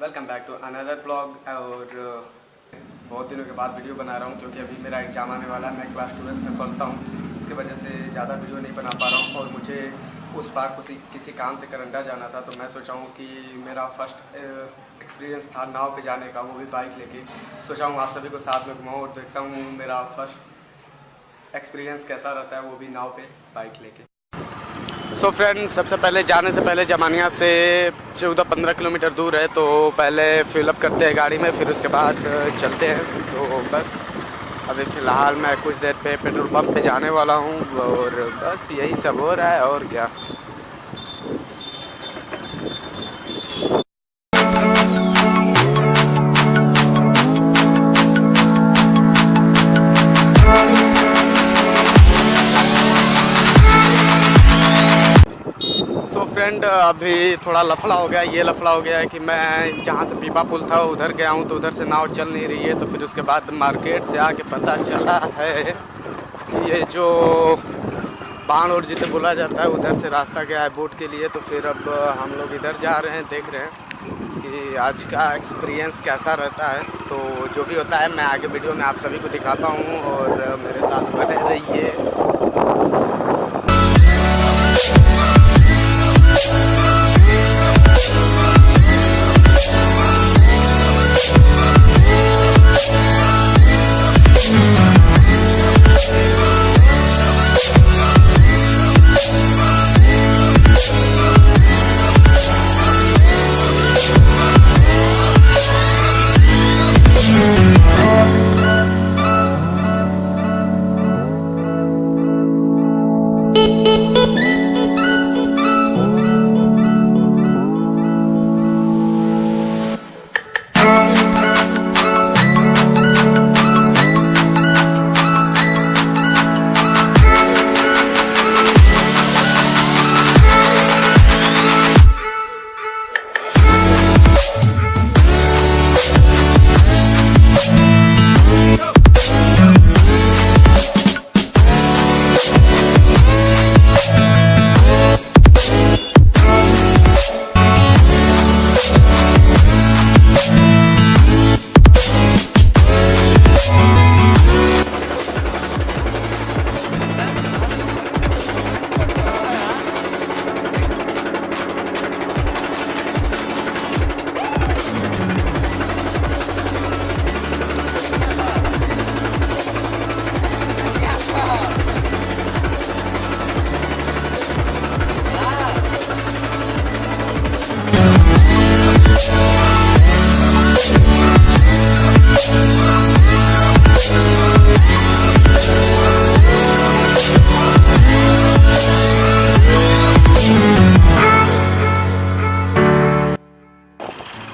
Welcome back to another blog. और बहुत दिनों के बाद वीडियो बना रहा हूँ क्योंकि अभी मेरा एग्जाम आने वाला है। मैं क्लास 12 में पढ़ता हूँ, इसकी वजह से ज़्यादा वीडियो नहीं बना पा रहा हूँ। और मुझे उस पार किसी काम से कनाडा जाना था, तो मैं सोचा हूँ कि मेरा फर्स्ट एक्सपीरियंस था नाव पे जाने का, वो भी बाइक लेके। सोचा हूँ आप सभी को साथ में घुमाऊँ और देखता हूँ मेरा फर्स्ट एक्सपीरियंस कैसा रहता है, वो भी नाव पे बाइक लेके। सो फ्रेंड्स, सबसे पहले जाने से पहले जमानिया से 14-15 किलोमीटर दूर है, तो पहले फिलअप करते हैं गाड़ी में, फिर उसके बाद चलते हैं। तो बस अभी फ़िलहाल मैं कुछ देर पे पेट्रोल पंप पे जाने वाला हूँ और बस यही सब हो रहा है और क्या। फ्रेंड, अभी थोड़ा लफड़ा हो गया। ये लफड़ा हो गया है कि मैं जहाँ से पीपा पुल था उधर गया हूँ, तो उधर से नाव चल नहीं रही है। तो फिर उसके बाद मार्केट से आके पता चला है कि ये जो बाण और जिसे बोला जाता है उधर से रास्ता गया है बोट के लिए। तो फिर अब हम लोग इधर जा रहे हैं, देख रहे हैं कि आज का एक्सपीरियंस कैसा रहता है। तो जो भी होता है मैं आगे वीडियो में आप सभी को दिखाता हूँ और मेरे साथ बने रहिए।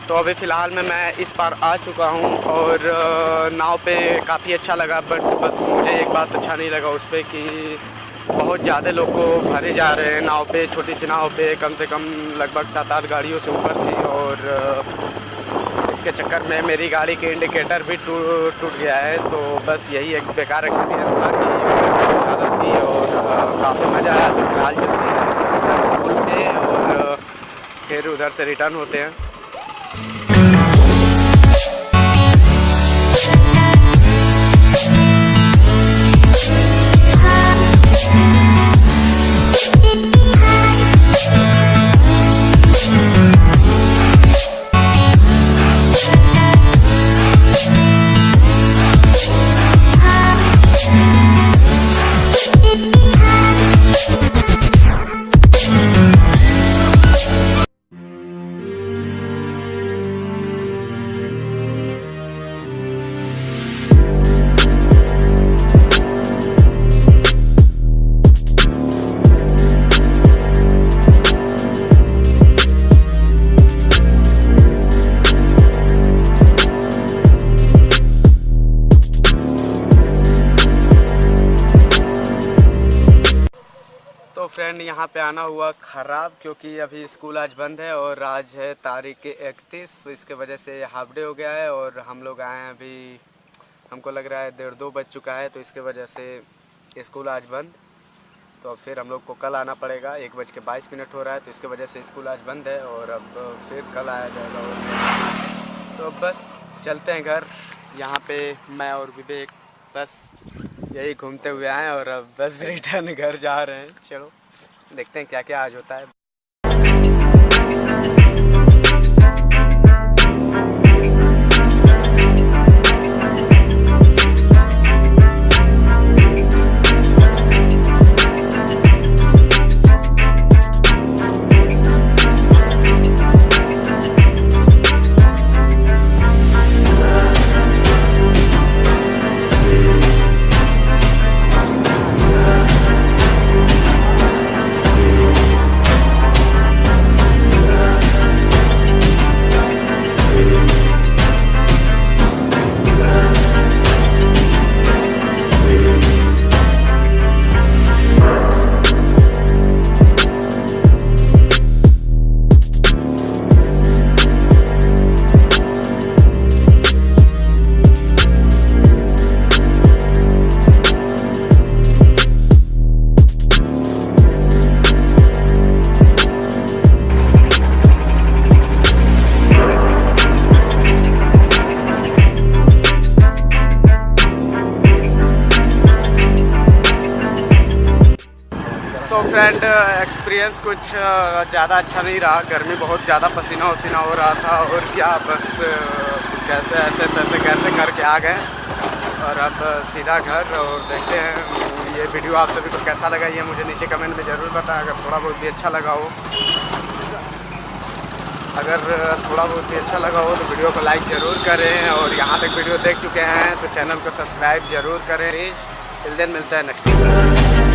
तो अभी फ़िलहाल में मैं इस पार आ चुका हूँ और नाव पे काफ़ी अच्छा लगा। बट बस मुझे एक बात अच्छा नहीं लगा उस पर कि बहुत ज़्यादा लोग को भरे जा रहे हैं नाव पे। छोटी सी नाव पे कम से कम लगभग 7-8 गाड़ियों से ऊपर थी और इसके चक्कर में मेरी गाड़ी के इंडिकेटर भी टूट गया है। तो बस यही एक बेकार एक्सपीरियंस था कि बहुत ज़्यादा थी और काफ़ी मज़ा आया। तो फिलहाल चलते हैं स्कूल पे और फिर उधर से रिटर्न होते हैं। तो फ्रेंड, यहाँ पे आना हुआ ख़राब क्योंकि अभी स्कूल आज बंद है और आज है तारीख 31। तो इसके वजह से हाफ डे हो गया है और हम लोग आए हैं अभी, हमको लग रहा है 1:30-2 बज चुका है। तो इसके वजह से स्कूल आज बंद। तो अब फिर हम लोग को कल आना पड़ेगा। 1:22 हो रहा है, तो इसके वजह से स्कूल आज बंद है और अब फिर कल आया जाएगा। और तो बस चलते हैं घर। यहाँ पे मैं और विवेक बस यही घूमते हुए आए और अब बस रिटर्न घर जा रहे हैं। चलो देखते हैं क्या क्या आज होता है। सो फ्रेंड एक्सपीरियंस कुछ ज़्यादा अच्छा नहीं रहा। गर्मी बहुत ज़्यादा, पसीना वसीना हो रहा था और क्या बस कैसे ऐसे तैसे कैसे करके आ गए और अब सीधा घर। और देखते हैं ये वीडियो आप सभी को कैसा लगा, ये मुझे नीचे कमेंट में ज़रूर बताएं। अगर थोड़ा बहुत भी अच्छा लगा हो तो वीडियो को लाइक ज़रूर करें और यहाँ तक वीडियो देख चुके हैं तो चैनल को सब्सक्राइब ज़रूर करें। टिल देन मिलता है नेक्स्ट वीडियो।